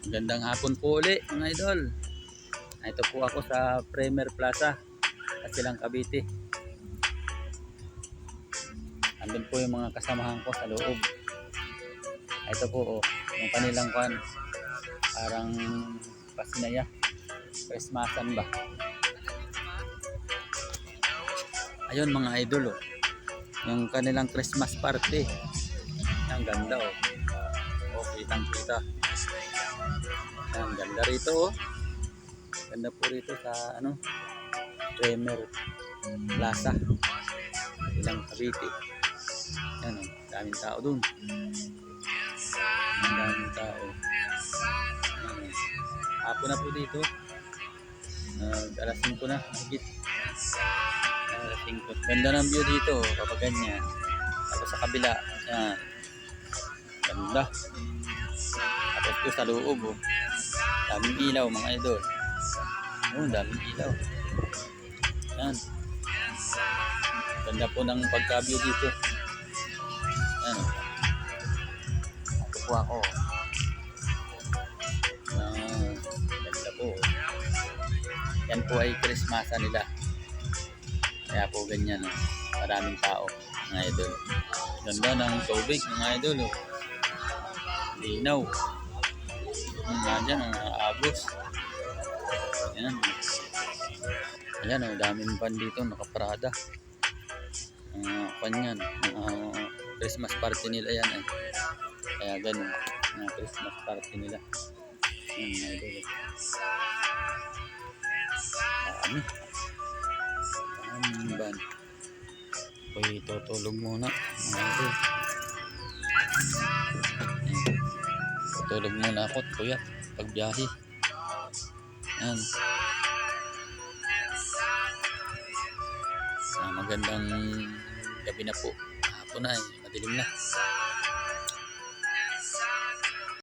Magandang hapon po uli mga idol. Ito po ako sa Premier Plaza at silang Cavite. Andun po yung mga kasamahan ko sa loob. Ito po yung kanilang kwan. Parang pasinaya. Christmasan ba? Ayun mga idol yung kanilang Christmas party. Ang ganda kitang kita. Ang ganda rito Ganda po rito sa Premier Plaza ilang Cavite. Yan daming tao dun. Daming tao. Hapon na po dito. Alas 5 na higit. Alas 5. Ganda ng view dito kapag ganyan. Tapos sa kabila, yan. Ganda. Tapos ito sa loob daming ilaw mga idol. Daming ilaw. Yan. Ganda po ng pagka-view dito. Yan. Ito po ako. Ganda po. Yan po ay Christmasa nila. Kaya po ganyan maraming tao mga idol. Ganda ng tubig mga idol linaw. Yan ang agos. Yan. Ayan daming van dito nakaparada. Kanyan. Christmas party nila yan Kaya ganun. Christmas party nila. Yan mga idol. Daming van. Ako'y tutulog muna mga idol. Tutulog muna ako at kuya pagbiyahe. Yan. Magandang gabi na po. Hapon na madilim na.